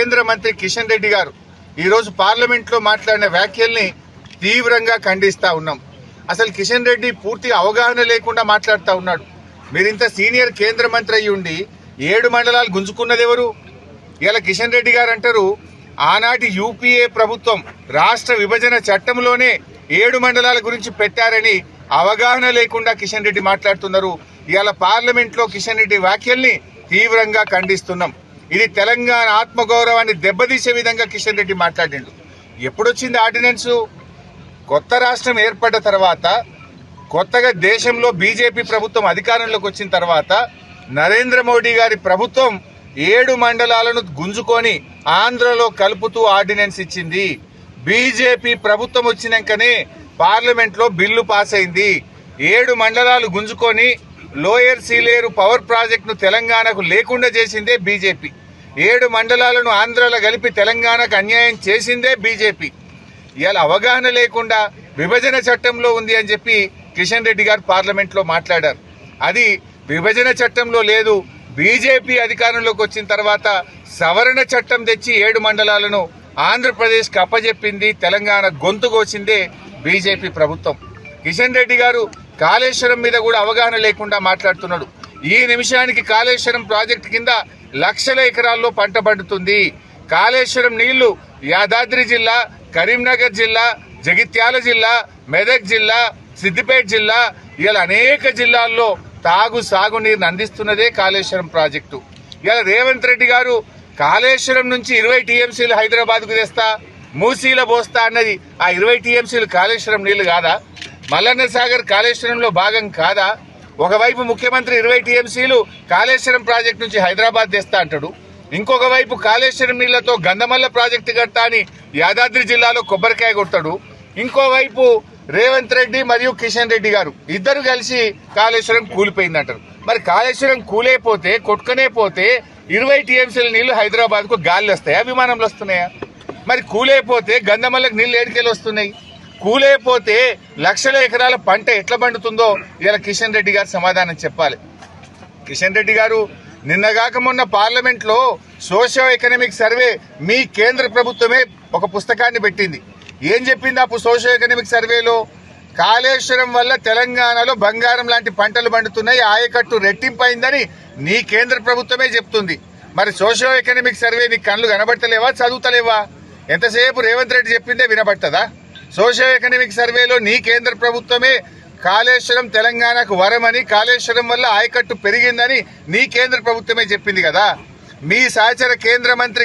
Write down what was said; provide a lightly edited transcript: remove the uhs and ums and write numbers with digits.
కేంద్ర మంత్రి కిషన్ రెడ్డి గారు ఈరోజు పార్లమెంట్లో మాట్లాడిన వ్యాఖ్యల్ని తీవ్రంగా ఖండిస్తా ఉన్నాం. అసలు కిషన్ రెడ్డి పూర్తి అవగాహన లేకుండా మాట్లాడుతూ ఉన్నాడు. మీరింత సీనియర్ కేంద్ర మంత్రి అయ్యి ఉండి 7 మండలాలు గుంజుకున్నది ఎవరు? ఇలా కిషన్ రెడ్డి గారు అంటారు, ఆనాటి యూపీఏ ప్రభుత్వం రాష్ట్ర విభజన చట్టంలోనే 7 మండలాల గురించి పెట్టారని అవగాహన లేకుండా కిషన్ రెడ్డి మాట్లాడుతున్నారు. ఇవాళ పార్లమెంట్లో కిషన్ రెడ్డి వ్యాఖ్యల్ని తీవ్రంగా ఖండిస్తున్నాం. ఇది తెలంగాణ ఆత్మగౌరవాన్ని దెబ్బతీసే విధంగా కిషన్ రెడ్డి మాట్లాడిండు. ఎప్పుడొచ్చింది ఆర్డినెన్స్? కొత్త రాష్ట్రం ఏర్పడ్డ తర్వాత, కొత్తగా దేశంలో బీజేపీ ప్రభుత్వం అధికారంలోకి వచ్చిన తర్వాత నరేంద్ర మోడీ గారి ప్రభుత్వం 7 మండలాలను గుంజుకొని ఆంధ్రలో కలుపుతూ ఆర్డినెన్స్ ఇచ్చింది. బీజేపీ ప్రభుత్వం వచ్చినాకనే పార్లమెంట్లో బిల్లు పాస్ అయింది. 7 మండలాలు గుంజుకొని లోయర్ సీలేరు పవర్ ప్రాజెక్టును తెలంగాణకు లేకుండా చేసిందే బీజేపీ. 7 మండలాలను ఆంధ్రలో కలిపి తెలంగాణకు అన్యాయం చేసిందే బీజేపీ. ఇవాళ అవగాహన లేకుండా విభజన చట్టంలో ఉంది అని చెప్పి కిషన్ రెడ్డి గారు పార్లమెంట్లో మాట్లాడారు. అది విభజన చట్టంలో లేదు. బీజేపీ అధికారంలోకి వచ్చిన తర్వాత సవరణ చట్టం తెచ్చి 7 మండలాలను ఆంధ్రప్రదేశ్కి అప్పజెప్పింది. తెలంగాణ గొంతు కోసిందే బీజేపీ ప్రభుత్వం. కిషన్ రెడ్డి గారు కాళేశ్వరం మీద కూడా అవగాహన లేకుండా మాట్లాడుతున్నాడు. ఈ నిమిషానికి కాళేశ్వరం ప్రాజెక్టు కింద లక్షల ఎకరాల్లో పంట పండుతుంది. కాళేశ్వరం నీళ్లు యాదాద్రి జిల్లా, కరీంనగర్ జిల్లా, జగిత్యాల జిల్లా, మెదక్ జిల్లా, సిద్దిపేట జిల్లా, ఇలా అనేక జిల్లాల్లో సాగునీరుని అందిస్తున్నదే కాళేశ్వరం ప్రాజెక్టు. ఇలా రేవంత్ రెడ్డి గారు కాళేశ్వరం నుంచి 20 టీఎంసీలు హైదరాబాద్కు తెస్తా, మూసీల పోస్తా అన్నది ఆ 20 టీఎంసీలు కాళేశ్వరం నీళ్లు కాదా? మల్లన్న సాగర్ కాళేశ్వరంలో భాగం కాదా? ఒకవైపు ముఖ్యమంత్రి 20 టీఎంసీలు కాళేశ్వరం ప్రాజెక్టు నుంచి హైదరాబాద్ తెస్తా అంటాడు. ఇంకొక వైపు కాళేశ్వరం నీళ్లతో గంధమల్ల ప్రాజెక్టు కడతా అని యాదాద్రి జిల్లాలో కొబ్బరికాయ కొడతాడు. ఇంకోవైపు రేవంత్ రెడ్డి మరియు కిషన్ రెడ్డి గారు ఇద్దరు కలిసి కాళేశ్వరం కూలిపోయిందంటారు. మరి కాళేశ్వరం కూలైపోతే, కొట్టుకునే పోతే 20 టీఎంసీల నీళ్లు హైదరాబాద్ కు గాలి వస్తాయా, విమానంలో వస్తున్నాయా? మరి కూలైపోతే గంధమల్లకు నీళ్లు ఏడికెళ్ళి వస్తున్నాయి? కూలైపోతే లక్షల ఎకరాల పంట ఎట్లా పండుతుందో ఇలా కిషన్ రెడ్డి గారు సమాధానం చెప్పాలి. కిషన్ రెడ్డి గారు నిన్నగాక మొన్న పార్లమెంట్ లో సోషియో ఎకనామిక్ సర్వే మీ కేంద్ర ప్రభుత్వమే ఒక పుస్తకాన్ని పెట్టింది. ఏం చెప్పింది ఆ సోషియో ఎకనామిక్ సర్వేలో? కాళేశ్వరం వల్ల తెలంగాణలో బంగారం లాంటి పంటలు పండుతున్నాయి, ఆయకట్టు రెట్టింపైందని నీ కేంద్ర ప్రభుత్వమే చెప్తుంది. మరి సోషియో ఎకనామిక్ సర్వే నీ కళ్ళు కనబడతలేవా, చదువుతలేవా? ఎంతసేపు రేవంత్ రెడ్డి చెప్పిందే వినబడుతుందా? సోషియో ఎకనామిక్ సర్వేలో నీ కేంద్ర ప్రభుత్వమే కాళేశ్వరం తెలంగాణకు వరమని, కాళేశ్వరం వల్ల ఆయకట్టు పెరిగిందని నీ కేంద్ర ప్రభుత్వమే చెప్పింది కదా. మీ సహచర కేంద్ర మంత్రి